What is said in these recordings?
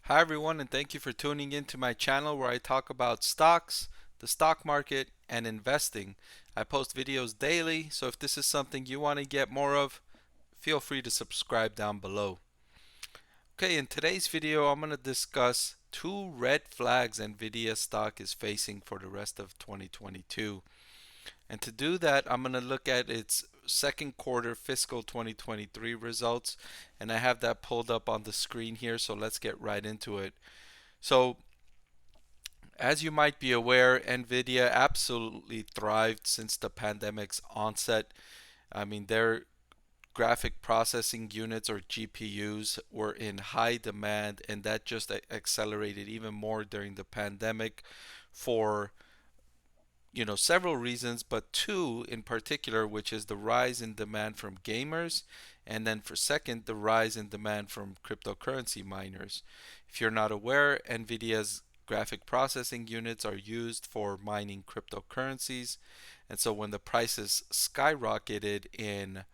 Hi everyone, and thank you for tuning in to my channel where I talk about stocks, the stock market, and investing. I post videos daily, so if this is something you want to get more of, feel free to subscribe down below. Okay, in today's video, I'm going to discuss two red flags Nvidia stock is facing for the rest of 2022. And to do that, I'm going to look at its second quarter fiscal 2023 results, and I have that pulled up on the screen here, so let's get right into it. So, as you might be aware, Nvidia absolutely thrived since the pandemic's onset. I mean, their graphic processing units or GPUs were in high demand, and that just accelerated even more during the pandemic for several reasons, but two in particular, which is the rise in demand from gamers, and then for second, the rise in demand from cryptocurrency miners. If you're not aware, Nvidia's graphic processing units are used for mining cryptocurrencies, and so when the prices skyrocketed in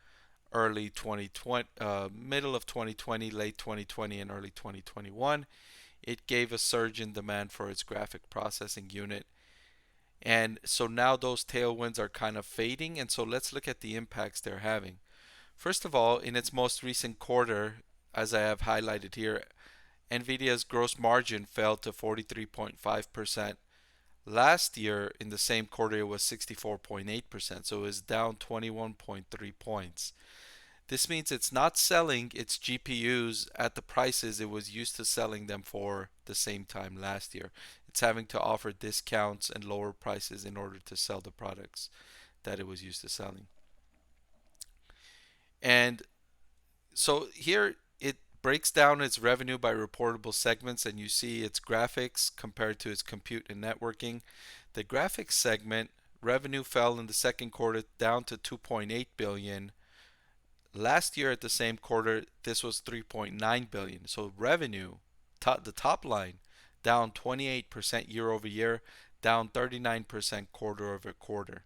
early 2020, middle of 2020, late 2020, and early 2021, it gave a surge in demand for its graphic processing unit, and so now those tailwinds are kind of fading. And so let's look at the impacts they're having. First of all, in its most recent quarter, as I have highlighted here, Nvidia's gross margin fell to 43.5%. Last year, in the same quarter, it was 64.8%, so it was down 21.3 points. This means it's not selling its GPUs at the prices it was used to selling them for the same time last year. It's having to offer discounts and lower prices in order to sell the products that it was used to selling. And so here it breaks down its revenue by reportable segments, and you see its graphics compared to its compute and networking. The graphics segment revenue fell in the second quarter down to 2.8 billion. Last year at the same quarter, this was 3.9 billion. So revenue, the top line, down 28% year over year, down 39% quarter over quarter.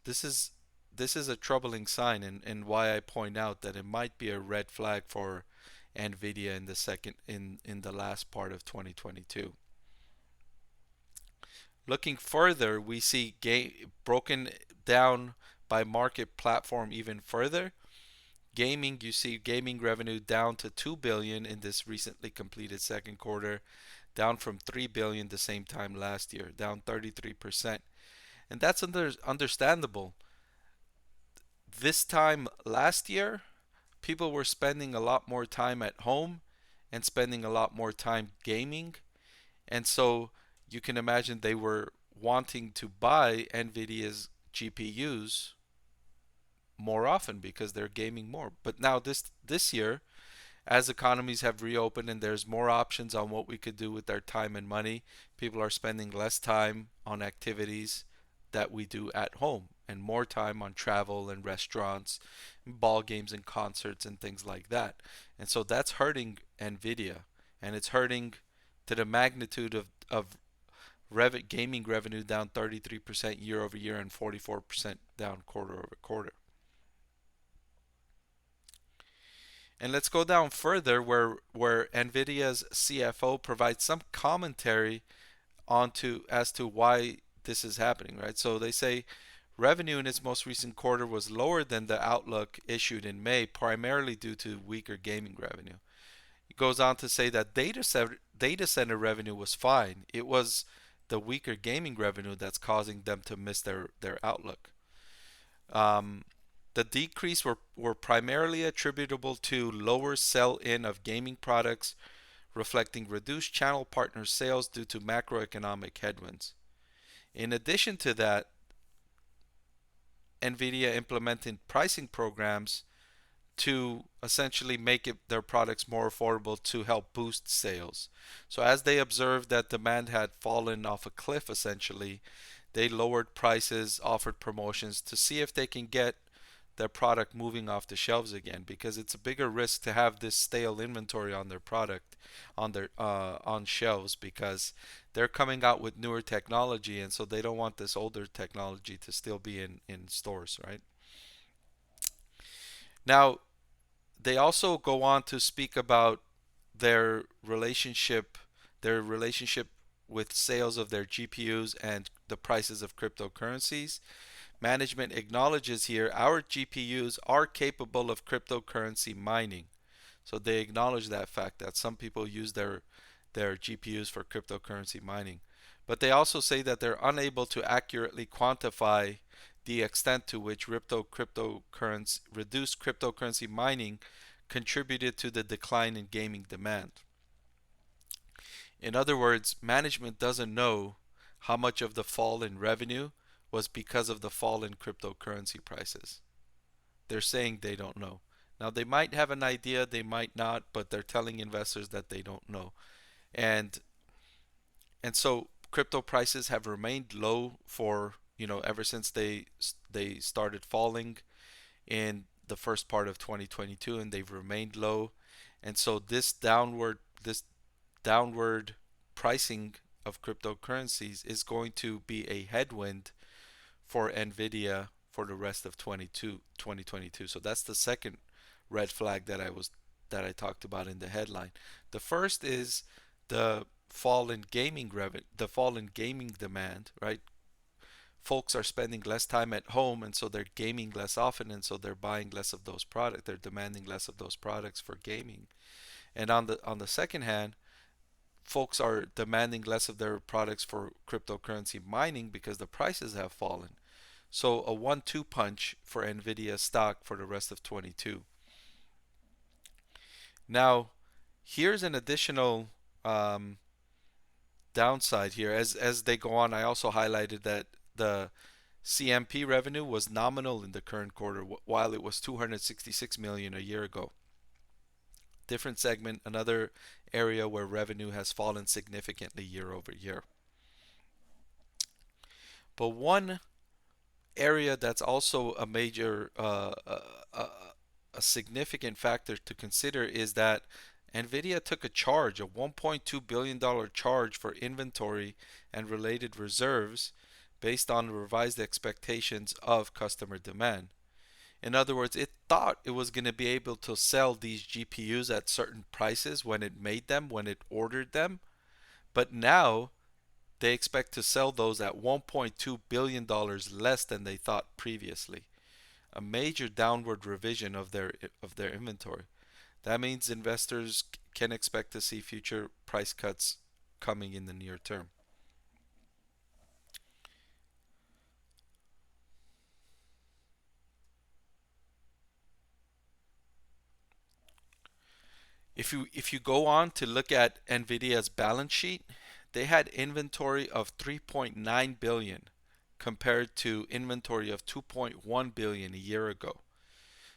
This is this is a troubling sign, and why I point out that it might be a red flag for Nvidia in the last part of 2022. Looking further, we see broken down by market platform even further. Gaming, you see gaming revenue down to 2 billion in this recently completed second quarter, down from 3 billion the same time last year, down 33%. And that's understandable. This time last year, people were spending a lot more time at home and spending a lot more time gaming. And so you can imagine they were wanting to buy Nvidia's GPUs more often because they're gaming more. But now this year, as economies have reopened and there's more options on what we could do with their time and money, people are spending less time on activities that we do at home and more time on travel and restaurants, and ball games and concerts and things like that. And so that's hurting Nvidia, and it's hurting to the magnitude of gaming revenue down 33% year over year and 44% down quarter over quarter. And let's go down further where Nvidia's CFO provides some commentary onto as to why this is happening, right? So they say revenue in its most recent quarter was lower than the outlook issued in May, primarily due to weaker gaming revenue. It goes on to say that data center revenue was fine. It was the weaker gaming revenue that's causing them to miss their outlook. Um, the decrease were primarily attributable to lower sell-in of gaming products, reflecting reduced channel partner sales due to macroeconomic headwinds. In addition to that, Nvidia implemented pricing programs to essentially make their products more affordable to help boost sales. So as they observed that demand had fallen off a cliff essentially, they lowered prices, offered promotions to see if they can get their product moving off the shelves again, because it's a bigger risk to have this stale inventory on their product on shelves, because they're coming out with newer technology, and so they don't want this older technology to still be in stores, right? Now, they also go on to speak about their relationship with sales of their GPUs and the prices of cryptocurrencies. Management acknowledges here our GPUs are capable of cryptocurrency mining. So they acknowledge that fact that some people use their GPUs for cryptocurrency mining. But they also say that they're unable to accurately quantify the extent to which reduced cryptocurrency mining contributed to the decline in gaming demand. In other words, management doesn't know how much of the fall in revenue was because of the fall in cryptocurrency prices. They're saying they don't know. Now, they might have an idea, they might not, but they're telling investors that they don't know. And and so crypto prices have remained low for, ever since they started falling in the first part of 2022, and they've remained low. And so this downward pricing of cryptocurrencies is going to be a headwind for Nvidia for the rest of 2022. So that's the second red flag that I talked about in the headline. The first is the the fall in gaming demand, right? Folks are spending less time at home, and so they're gaming less often, and so they're buying less of those products. They're demanding less of those products for gaming. And on the second hand, folks are demanding less of their products for cryptocurrency mining because the prices have fallen. So a 1-2 punch for Nvidia stock for the rest of 22. Now, here's an additional um, downside here. As they go on, I also highlighted that the CMP revenue was nominal in the current quarter, while it was 266 million a year ago. Different segment, another area where revenue has fallen significantly year over year. But one area that's also a major, a significant factor to consider is that Nvidia took a charge, a $1.2 billion charge for inventory and related reserves based on revised expectations of customer demand. In other words, it thought it was going to be able to sell these GPUs at certain prices when it made them, when it ordered them, but now they expect to sell those at $1.2 billion less than they thought previously. A major downward revision of their inventory. That means investors can expect to see future price cuts coming in the near term. If you go on to look at Nvidia's balance sheet, they had inventory of 3.9 billion compared to inventory of 2.1 billion a year ago.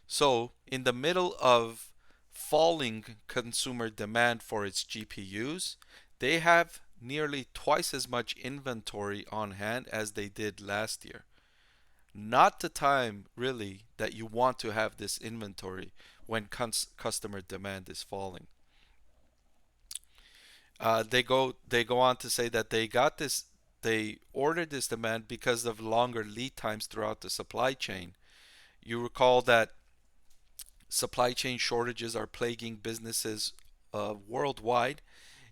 So, in the middle of falling consumer demand for its GPUs, they have nearly twice as much inventory on hand as they did last year. Not the time, really, that you want to have this inventory when customer demand is falling. They go on to say that they ordered this demand because of longer lead times throughout the supply chain. You recall that supply chain shortages are plaguing businesses worldwide,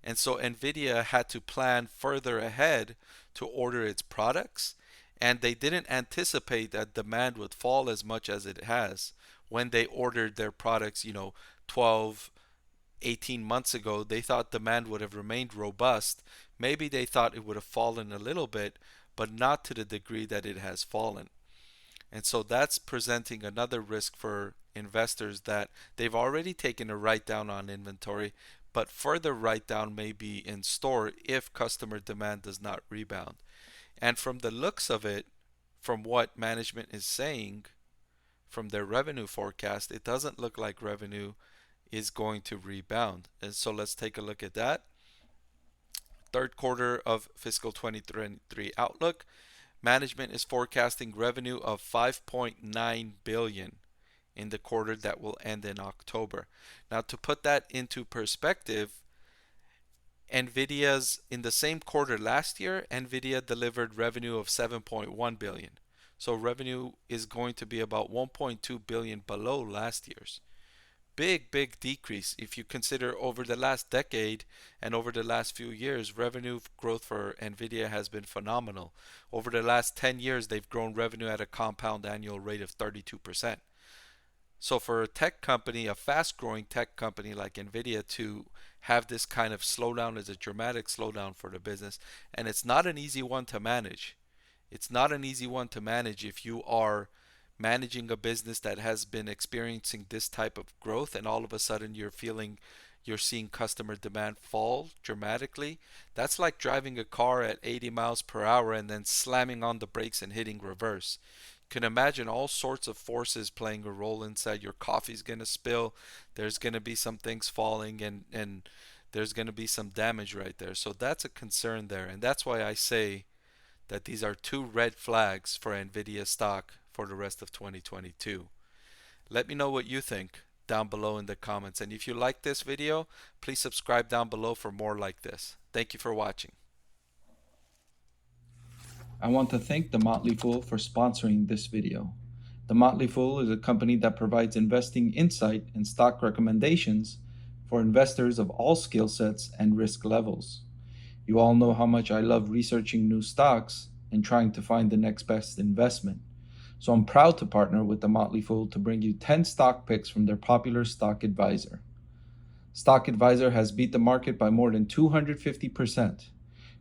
and so Nvidia had to plan further ahead to order its products, and they didn't anticipate that demand would fall as much as it has when they ordered their products, 12, 18 months ago. They thought demand would have remained robust. Maybe they thought it would have fallen a little bit, but not to the degree that it has fallen. And so that's presenting another risk for investors that they've already taken a write down on inventory, but further write down may be in store if customer demand does not rebound. And from the looks of it, from what management is saying, from their revenue forecast, it doesn't look like revenue is going to rebound. And so let's take a look at that. Third quarter of fiscal 2023 outlook. Management is forecasting revenue of 5.9 billion in the quarter that will end in October. Now, to put that into perspective, Nvidia's in the same quarter last year, Nvidia delivered revenue of 7.1 billion. So revenue is going to be about 1.2 billion below last year's. big decrease. If you consider over the last decade and over the last few years, revenue growth for Nvidia has been phenomenal. Over the last 10 years, they've grown revenue at a compound annual rate of 32%. So for a tech company, a fast growing tech company like Nvidia, to have this kind of slowdown is a dramatic slowdown for the business, and it's not an easy one to manage. It's not an easy one to manage if you are managing a business that has been experiencing this type of growth and all of a sudden you're seeing customer demand fall dramatically. That's like driving a car at 80 miles per hour and then slamming on the brakes and hitting reverse. You can imagine all sorts of forces playing a role inside. Your coffee's going to spill, there's going to be some things falling, and there's going to be some damage right there. So that's a concern there, and that's why I say that these are two red flags for Nvidia stock for the rest of 2022. Let me know what you think down below in the comments. And if you like this video, please subscribe down below for more like this. Thank you for watching. I want to thank the Motley Fool for sponsoring this video. The Motley Fool is a company that provides investing insight and stock recommendations for investors of all skill sets and risk levels. You all know how much I love researching new stocks and trying to find the next best investment. So I'm proud to partner with the Motley Fool to bring you 10 stock picks from their popular Stock Advisor. Stock Advisor has beat the market by more than 250%.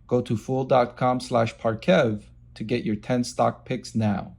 Go to fool.com/Parkev to get your 10 stock picks now.